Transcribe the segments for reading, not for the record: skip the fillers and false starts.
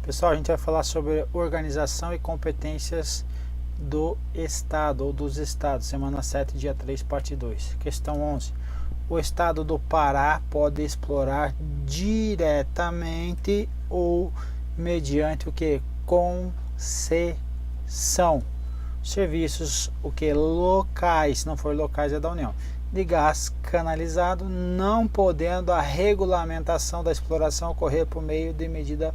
Pessoal, a gente vai falar sobre organização e competências do Estado ou dos Estados, semana 7, dia 3, parte 2. Questão 11. O Estado do Pará pode explorar diretamente ou mediante o que? Concessão. Serviços, o que? Locais, se não for locais é da União, de gás canalizado, não podendo a regulamentação da exploração ocorrer por meio de medida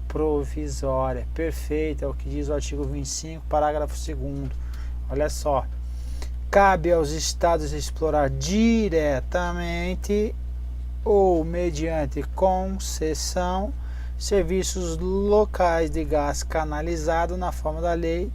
provisória. Perfeito, é o que diz o artigo 25, parágrafo 2º. Olha só. Cabe aos estados explorar diretamente ou mediante concessão serviços locais de gás canalizado na forma da lei,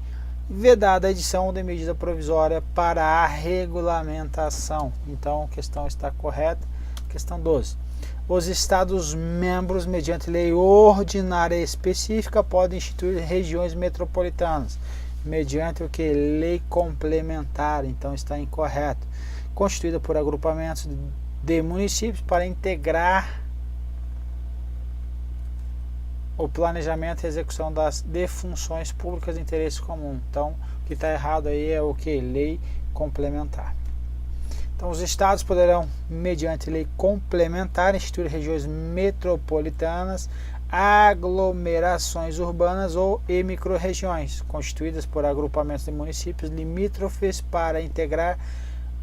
vedada a edição de medida provisória para a regulamentação. Então, a questão está correta. Questão 12. Os Estados-membros, mediante lei ordinária específica, podem instituir regiões metropolitanas, mediante o que? Lei complementar. Então, está incorreto. Constituída por agrupamentos de municípios para integrar o planejamento e execução de funções públicas de interesse comum. Então, o que está errado aí é o que? Lei complementar. Então, os estados poderão, mediante lei complementar, instituir regiões metropolitanas, aglomerações urbanas e microrregiões, constituídas por agrupamentos de municípios limítrofes para integrar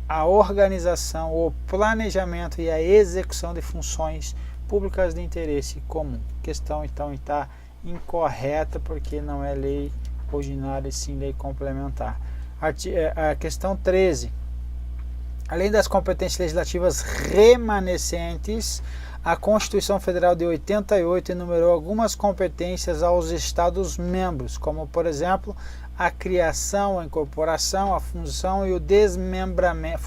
a organização, o planejamento e a execução de funções públicas de interesse comum. A questão, então, está incorreta, porque não é lei ordinária, e sim lei complementar. A questão 13. Além das competências legislativas remanescentes, a Constituição Federal de 88 enumerou algumas competências aos Estados-membros, como, por exemplo, a criação, a incorporação, a fusão e o desmembramento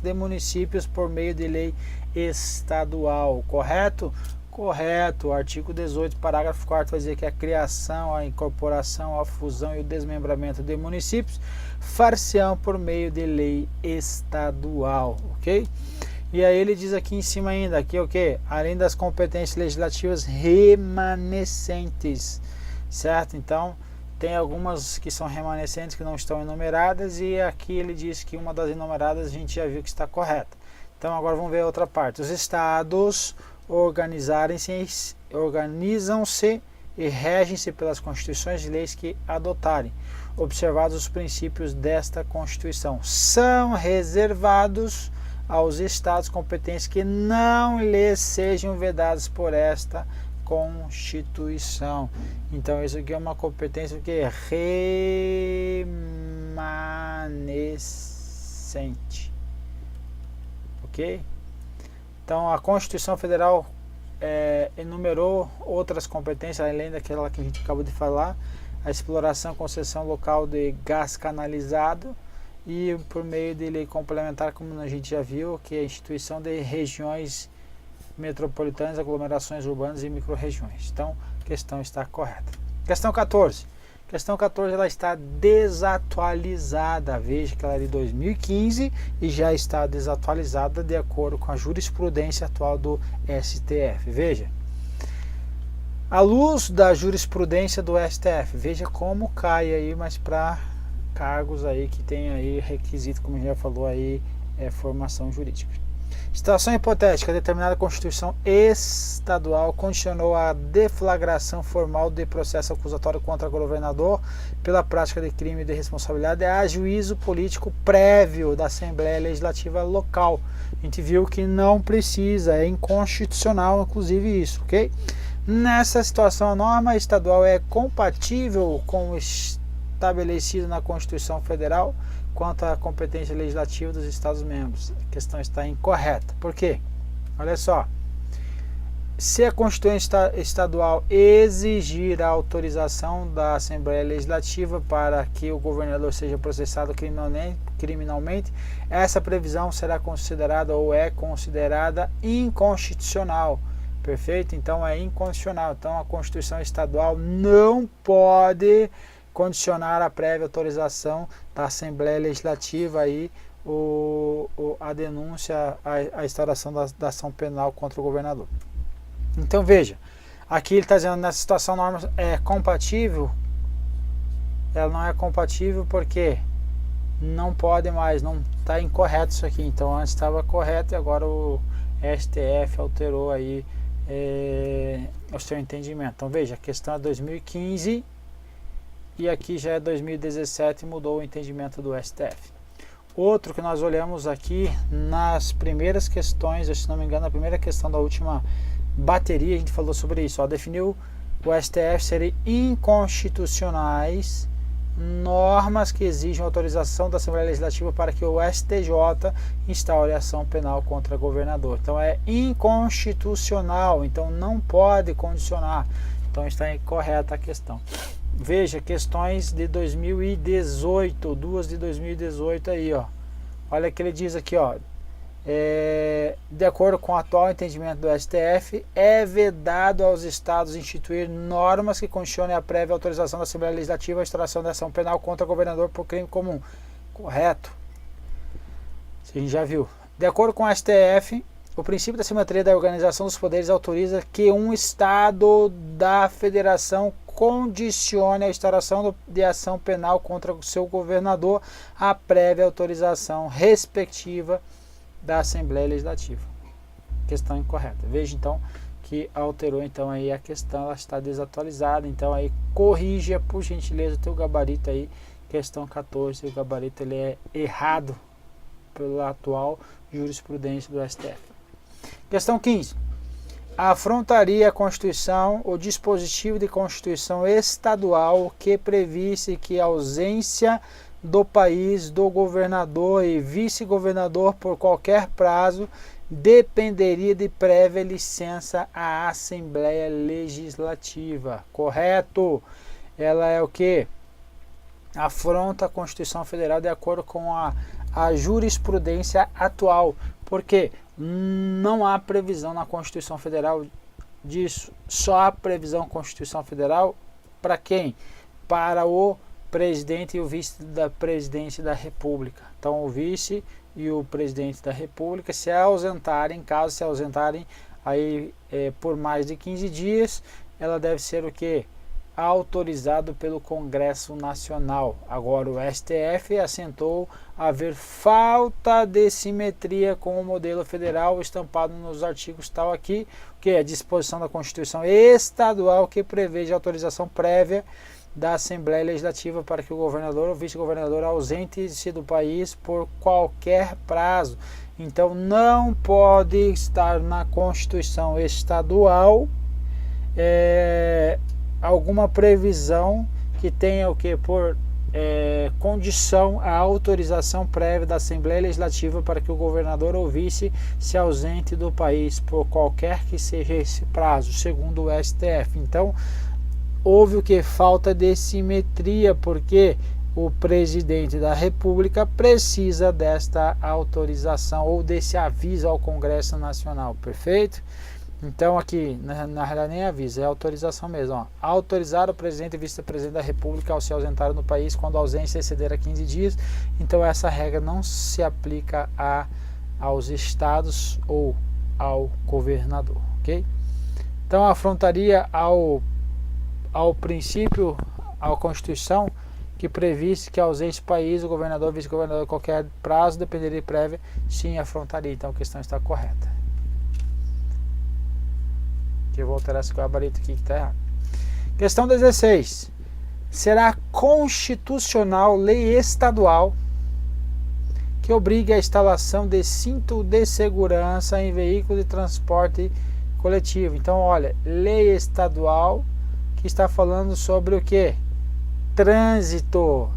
de municípios por meio de lei estadual. Correto? Correto. O artigo 18, parágrafo 4 vai dizer que a criação, a incorporação, a fusão e o desmembramento de municípios far-se-ão por meio de lei estadual, ok? E aí ele diz aqui em cima ainda, aqui o que? Além das competências legislativas remanescentes, certo? Então, tem algumas que são remanescentes que não estão enumeradas, e aqui ele diz que uma das enumeradas a gente já viu que está correta. Então, agora vamos ver a outra parte. Os estados organizam-se e regem-se pelas constituições e leis que adotarem, observados os princípios desta Constituição. São reservados aos estados competentes que não lhes sejam vedados por esta Constituição. Então, isso aqui é uma competência que é remanescente. Ok? Então, a Constituição Federal enumerou outras competências, além daquela que a gente acabou de falar: a exploração e concessão local de gás canalizado, e por meio de lei complementar, como a gente já viu, que é a instituição de regiões metropolitanas, aglomerações urbanas e microrregiões. Então, a questão está correta. Questão 14. Questão 14, ela está desatualizada. Veja que ela é de 2015 e já está desatualizada de acordo com a jurisprudência atual do STF. Veja. À luz da jurisprudência do STF, veja como cai aí, mas para cargos aí que tem aí requisito, como a gente já falou aí, formação jurídica. Situação hipotética: determinada Constituição estadual condicionou a deflagração formal de processo acusatório contra governador pela prática de crime de responsabilidade a juízo político prévio da Assembleia Legislativa local. A gente viu que não precisa, é inconstitucional inclusive isso, ok? Nessa situação, a norma estadual é compatível com o estabelecido na Constituição Federal quanto à competência legislativa dos Estados-membros. A questão está incorreta. Por quê? Olha só. Se a Constituição estadual exigir a autorização da Assembleia Legislativa para que o governador seja processado criminalmente, essa previsão será considerada ou é considerada inconstitucional. Perfeito? Então é inconstitucional. Então a Constituição estadual não pode condicionar a prévia autorização da Assembleia Legislativa aí a denúncia, a instauração da ação penal contra o governador. Então veja, Aqui ele está dizendo, nessa situação a norma é compatível. Ela não é compatível porque não pode mais, não está incorreto isso aqui. Então antes estava correto e agora o STF alterou aí o seu entendimento. Então veja, a questão é 2015 e aqui já é 2017 e mudou o entendimento do STF. Outro que nós olhamos aqui nas primeiras questões, se não me engano, a primeira questão da última bateria, a gente falou sobre isso. Ó, definiu o STF serem inconstitucionais normas que exigem autorização da Assembleia Legislativa para que o STJ instaure ação penal contra governador. Então é inconstitucional, então não pode condicionar. Então está incorreta a questão. Veja, questões de 2018, duas de 2018 aí, ó. Olha que ele diz aqui, ó. De acordo com o atual entendimento do STF, é vedado aos estados instituir normas que condicionem a prévia autorização da Assembleia Legislativa a instauração de ação penal contra o governador por crime comum. Correto. A gente já viu. De acordo com o STF, o princípio da simetria da organização dos poderes autoriza que um estado da federação condicione a instauração de ação penal contra o seu governador a prévia autorização respectiva da Assembleia Legislativa. Questão incorreta. Veja então que alterou então aí a questão, ela está desatualizada, então aí corrija por gentileza o teu gabarito aí, questão 14, o gabarito ele é errado pela atual jurisprudência do STF. Questão 15. Afrontaria a Constituição o dispositivo de Constituição estadual que previsse que a ausência do país do governador e vice-governador por qualquer prazo dependeria de prévia licença à Assembleia Legislativa. Correto? Ela é o que? Afronta a Constituição Federal de acordo com a jurisprudência atual. Por quê? Não há previsão na Constituição Federal disso. Só há previsão na Constituição Federal para quem? Para o presidente e o vice da presidência da República. Então o vice e o presidente da República se ausentarem, caso se ausentarem aí por mais de 15 dias, ela deve ser o que? Autorizado pelo Congresso Nacional. Agora o STF assentou haver falta de simetria com o modelo federal estampado nos artigos tal aqui, que é a disposição da Constituição Estadual que prevê a autorização prévia da Assembleia Legislativa para que o governador ou vice-governador ausente-se do país por qualquer prazo. Então não pode estar na Constituição Estadual alguma previsão que tenha o que por condição a autorização prévia da Assembleia Legislativa para que o governador ou vice se ausente do país por qualquer que seja esse prazo, segundo o STF. Então houve o que? Falta de simetria, porque o presidente da República precisa desta autorização ou desse aviso ao Congresso Nacional, perfeito? Então aqui, na realidade nem aviso, é autorização mesmo. Ó. Autorizar o presidente e vice-presidente da República ao se ausentar no país quando a ausência exceder a 15 dias. Então essa regra não se aplica aos estados ou ao governador, ok? Então afrontaria ao princípio, à Constituição, que previsse que a ausência do país, o governador, vice-governador, qualquer prazo, dependeria de prévia, sim, afrontaria. Então a questão está correta. Eu vou alterar esse gabarito aqui que está errado. Questão 16. Será constitucional lei estadual que obrigue a instalação de cinto de segurança em veículo de transporte coletivo? Então, olha, lei estadual que está falando sobre o que? Trânsito.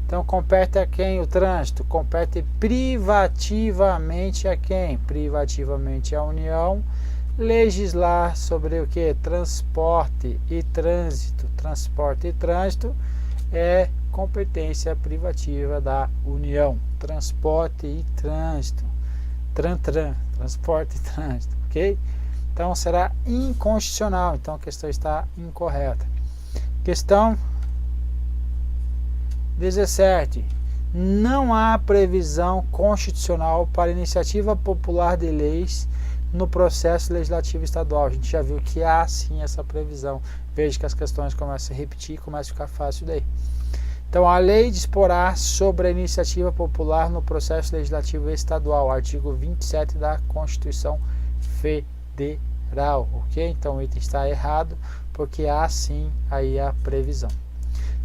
Então, compete a quem o trânsito? Compete privativamente a quem? Privativamente à União. Legislar sobre o que? Transporte e trânsito. Transporte e trânsito é competência privativa da União. Transporte e trânsito. Transporte e trânsito, ok? Então será inconstitucional. Então a questão está incorreta. Questão 17. Não há previsão constitucional para iniciativa popular de leis no processo legislativo estadual. A gente já viu que há sim essa previsão. Veja que as questões começam a repetir e começa a ficar fácil daí. Então, a lei disporá sobre a iniciativa popular no processo legislativo estadual, artigo 27 da Constituição Federal, ok? Então, o item está errado, porque há sim aí a previsão.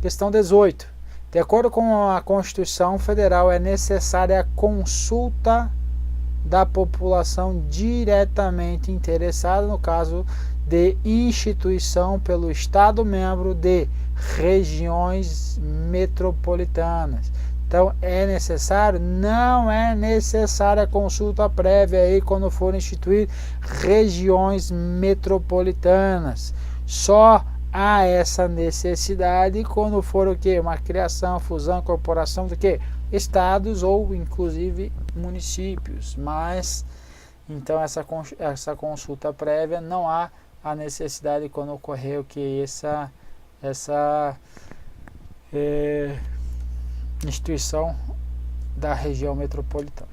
Questão 18. De acordo com a Constituição Federal, é necessária a consulta da população diretamente interessada, no caso de instituição pelo Estado membro de regiões metropolitanas. Então, é necessário? Não é necessária a consulta prévia aí quando for instituir regiões metropolitanas. Só há essa necessidade quando for o quê? Uma criação, fusão, incorporação do quê? Estados ou inclusive municípios. Mas, então, essa consulta prévia não há a necessidade quando ocorrer o que? Essa instituição da região metropolitana.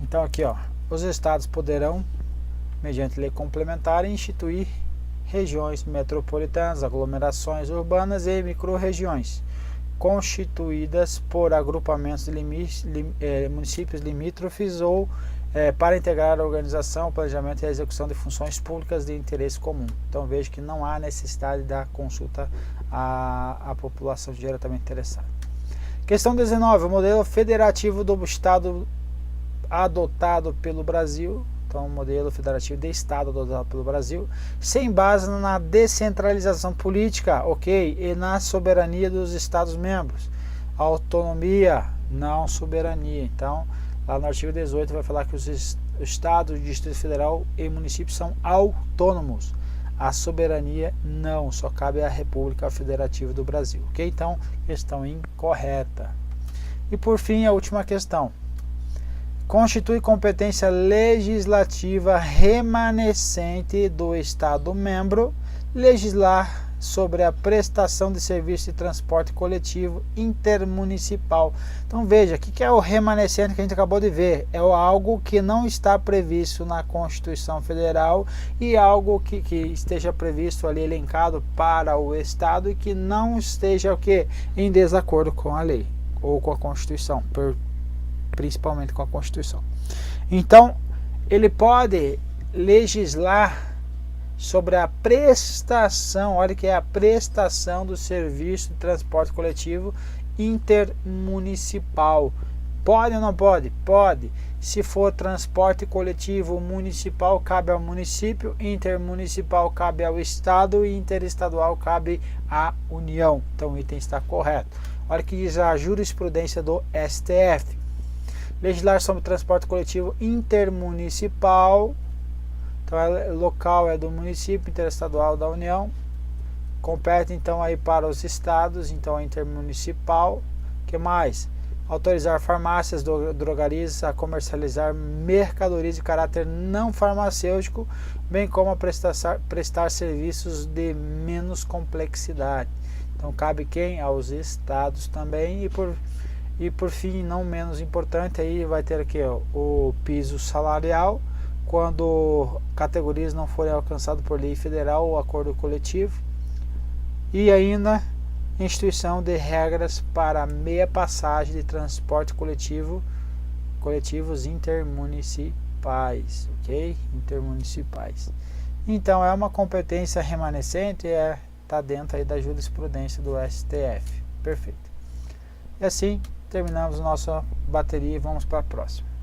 Então aqui, ó, os estados poderão, mediante lei complementar, instituir regiões metropolitanas, aglomerações urbanas e microrregiões, constituídas por agrupamentos de municípios limítrofes ou para integrar a organização, planejamento e a execução de funções públicas de interesse comum. Então veja que não há necessidade da consulta à população diretamente interessada. Questão 19. O modelo federativo do Estado adotado pelo Brasil, então o modelo federativo de Estado adotado pelo Brasil, sem base na descentralização política, ok, e na soberania dos Estados-membros. Autonomia, não soberania. Então, lá no artigo 18 vai falar que os estados, Distrito Federal e municípios são autônomos. A soberania não, só cabe à República Federativa do Brasil. Ok? Então, questão incorreta. E por fim, a última questão. Constitui competência legislativa remanescente do Estado-membro legislar sobre a prestação de serviço de transporte coletivo intermunicipal. Então veja, o que é o remanescente que a gente acabou de ver? É algo que não está previsto na Constituição Federal e algo que esteja previsto ali, elencado para o Estado e que não esteja o quê? Em desacordo com a lei ou com a Constituição, principalmente com a Constituição. Então, ele pode legislar sobre a prestação, olha que é a prestação do serviço de transporte coletivo intermunicipal. Pode ou não pode? Pode. Se for transporte coletivo municipal, cabe ao município, intermunicipal cabe ao Estado e interestadual cabe à União. Então o item está correto. Olha que diz a jurisprudência do STF. Legislar sobre transporte coletivo intermunicipal. Então, local é do município, interestadual da União. Compete, então, aí para os estados, então, é intermunicipal. O que mais? Autorizar farmácias, drogarias a comercializar mercadorias de caráter não farmacêutico, bem como a prestar serviços de menos complexidade. Então, cabe quem? Aos estados também. E por fim, não menos importante, aí vai ter aqui, ó, o piso salarial, quando categorias não forem alcançadas por lei federal ou acordo coletivo, e ainda instituição de regras para meia passagem de transporte coletivos intermunicipais, ok? Intermunicipais. Então é uma competência remanescente, está dentro aí da jurisprudência do STF. Perfeito. E assim terminamos nossa bateria e vamos para a próxima.